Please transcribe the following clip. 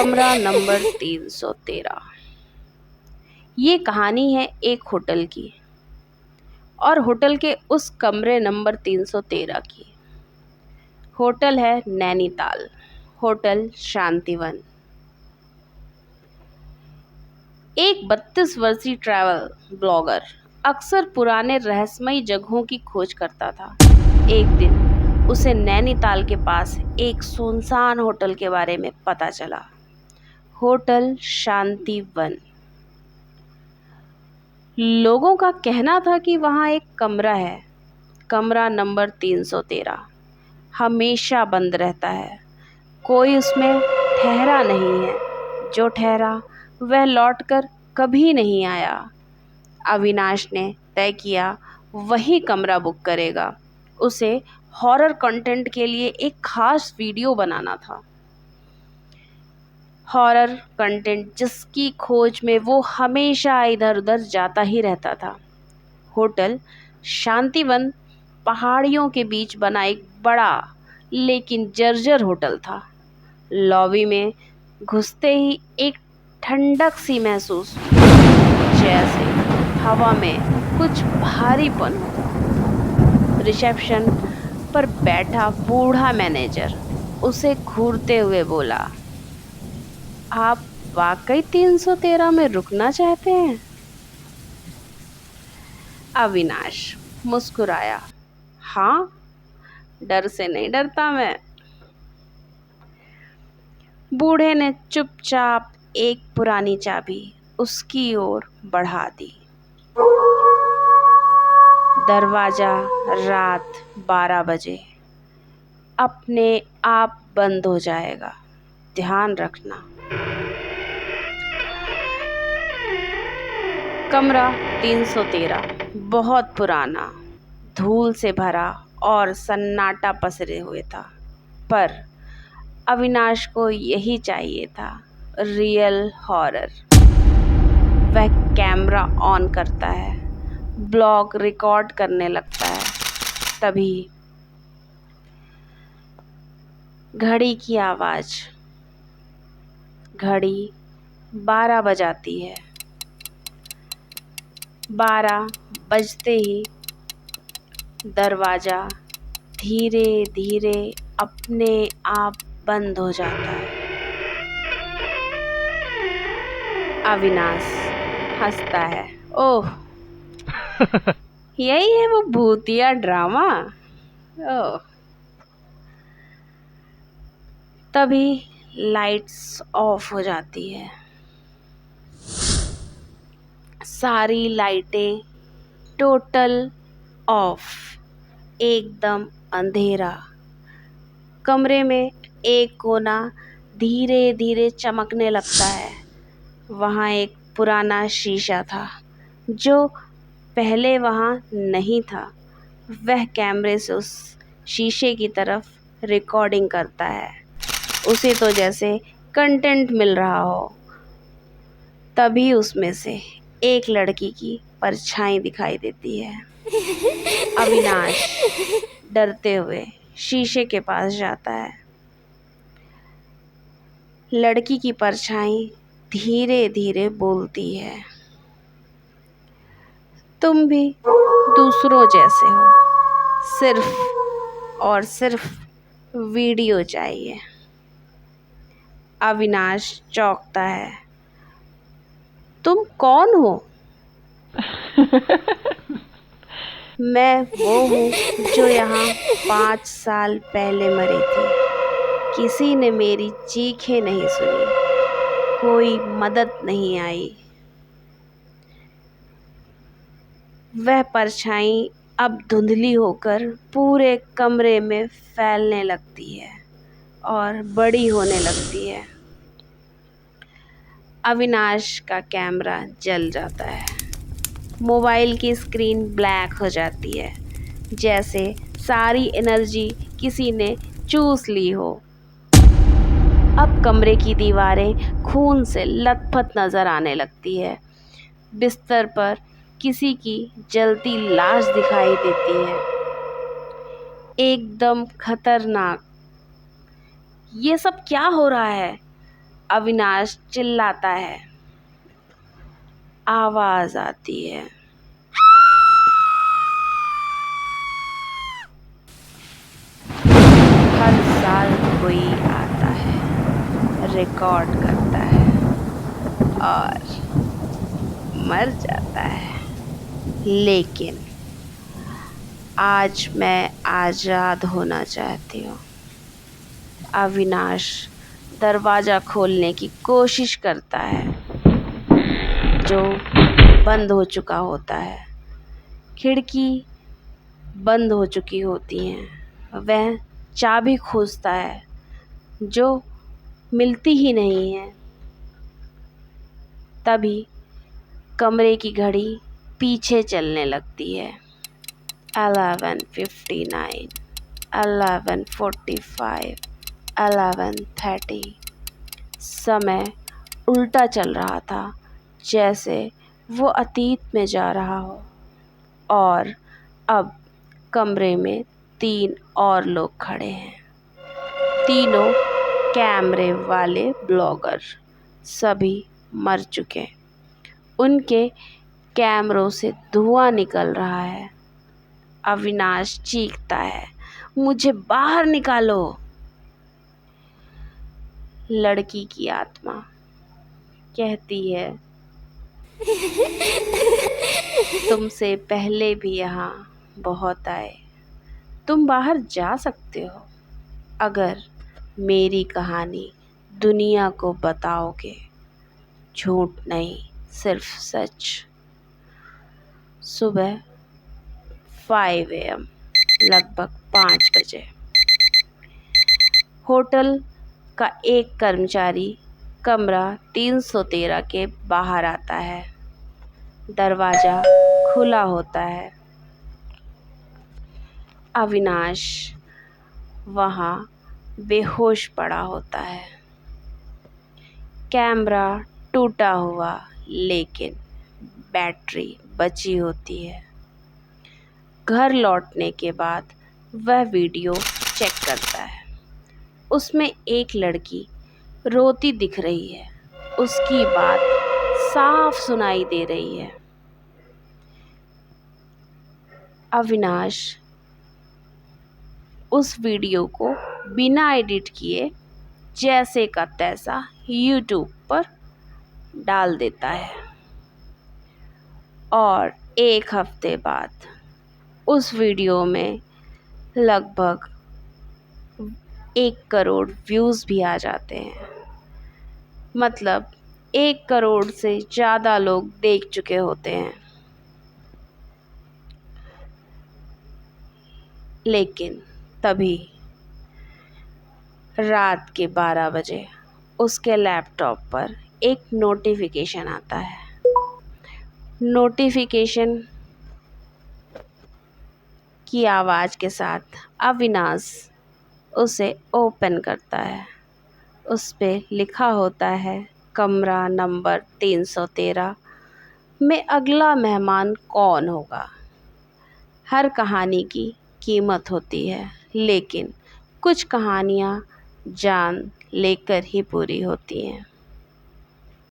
कमरा नंबर 313। ये कहानी है एक होटल की और होटल के उस कमरे नंबर 313 की। होटल है नैनीताल, होटल शांतिवन। एक 32 वर्षीय ट्रैवल ब्लॉगर अक्सर पुराने रहस्यमयी जगहों की खोज करता था। एक दिन उसे नैनीताल के पास एक सुनसान होटल के बारे में पता चला। होटल शांतिवन। लोगों का कहना था कि वहाँ एक कमरा है, कमरा नंबर 313, हमेशा बंद रहता है। कोई उसमें ठहरा नहीं है, जो ठहरा वह लौटकर कभी नहीं आया। अविनाश ने तय किया वही कमरा बुक करेगा। उसे हॉरर कंटेंट के लिए एक खास वीडियो बनाना था। हॉरर कंटेंट जिसकी खोज में वो हमेशा इधर उधर जाता ही रहता था। होटल शांतिवन पहाड़ियों के बीच बना एक बड़ा लेकिन जर्जर होटल था। लॉबी में घुसते ही एक ठंडक सी महसूस हुई, जैसे हवा में कुछ भारीपन हो। रिसेप्शन पर बैठा बूढ़ा मैनेजर उसे घूरते हुए बोला, आप वाकई 313 में रुकना चाहते हैं? अविनाश मुस्कुराया, हाँ, डर से नहीं डरता मैं। बूढ़े ने चुपचाप एक पुरानी चाबी उसकी ओर बढ़ा दी। दरवाजा रात 12 बजे अपने आप बंद हो जाएगा, ध्यान रखना। कमरा 313 बहुत पुराना, धूल से भरा और सन्नाटा पसरे हुए था, पर अविनाश को यही चाहिए था, रियल हॉरर। वह कैमरा ऑन करता है, ब्लॉग रिकॉर्ड करने लगता है। तभी घड़ी की आवाज, घड़ी 12 बजाती है। 12 बजते ही दरवाजा धीरे धीरे अपने आप बंद हो जाता है। अविनाश हंसता है, ओह यही है वो भूतिया ड्रामा। ओह। तभी लाइट्स ऑफ हो जाती है, सारी लाइटें टोटल ऑफ, एकदम अंधेरा। कमरे में एक कोना धीरे धीरे चमकने लगता है। वहाँ एक पुराना शीशा था जो पहले वहाँ नहीं था। वह कैमरे से उस शीशे की तरफ रिकॉर्डिंग करता है, उसे तो जैसे कंटेंट मिल रहा हो। तभी उसमें से एक लड़की की परछाई दिखाई देती है। अविनाश डरते हुए शीशे के पास जाता है। लड़की की परछाई धीरे धीरे बोलती है, तुम भी दूसरों जैसे हो, सिर्फ और सिर्फ वीडियो चाहिए। अविनाश चौंकता है, तुम कौन हो? मैं वो हूँ जो यहाँ 5 साल पहले मरी थी। किसी ने मेरी चीखें नहीं सुनी, कोई मदद नहीं आई। वह परछाई अब धुंधली होकर पूरे कमरे में फैलने लगती है और बड़ी होने लगती है। अविनाश का कैमरा जल जाता है, मोबाइल की स्क्रीन ब्लैक हो जाती है, जैसे सारी एनर्जी किसी ने चूस ली हो। अब कमरे की दीवारें खून से लथपथ नजर आने लगती है। बिस्तर पर किसी की जलती लाश दिखाई देती है, एकदम खतरनाक। ये सब क्या हो रहा है? अविनाश चिल्लाता है। आवाज आती है। हर साल कोई आता है, रिकॉर्ड करता है और मर जाता है, लेकिन आज मैं आज़ाद होना चाहती हूँ। अविनाश दरवाज़ा खोलने की कोशिश करता है, जो बंद हो चुका होता है। खिड़की बंद हो चुकी होती हैं। वह चाबी खोजता है, जो मिलती ही नहीं है। तभी कमरे की घड़ी पीछे चलने लगती है। 11:59, 11:45, 11:30। समय उल्टा चल रहा था, जैसे वो अतीत में जा रहा हो। और अब कमरे में 3 और लोग खड़े हैं। तीनों कैमरे वाले ब्लॉगर, सभी मर चुके। उनके कैमरों से धुआं निकल रहा है। अविनाश चीखता है, मुझे बाहर निकालो। लड़की की आत्मा कहती है, तुमसे पहले भी यहाँ बहुत आए, तुम बाहर जा सकते हो अगर मेरी कहानी दुनिया को बताओगे। झूठ नहीं, सिर्फ सच। सुबह 5 AM, लगभग 5 बजे, होटल का एक कर्मचारी कमरा 313 के बाहर आता है। दरवाज़ा खुला होता है। अविनाश वहाँ बेहोश पड़ा होता है। कैमरा टूटा हुआ, लेकिन बैटरी बची होती है। घर लौटने के बाद वह वीडियो चेक करता है। उसमें एक लड़की रोती दिख रही है। उसकी बात साफ सुनाई दे रही है। अविनाश उस वीडियो को बिना एडिट किए जैसे का तैसा यूट्यूब पर डाल देता है। और 1 हफ्ते बाद उस वीडियो में लगभग 1 करोड़ व्यूज़ भी आ जाते हैं। मतलब 1 करोड़ से ज़्यादा लोग देख चुके होते हैं। लेकिन तभी रात के 12 बजे उसके लैपटॉप पर एक नोटिफिकेशन आता है। नोटिफिकेशन की आवाज़ के साथ अविनाश उसे ओपन करता है। उस पे लिखा होता है, कमरा नंबर 313 में अगला मेहमान कौन होगा। हर कहानी की कीमत होती है, लेकिन कुछ कहानियाँ जान लेकर ही पूरी होती हैं।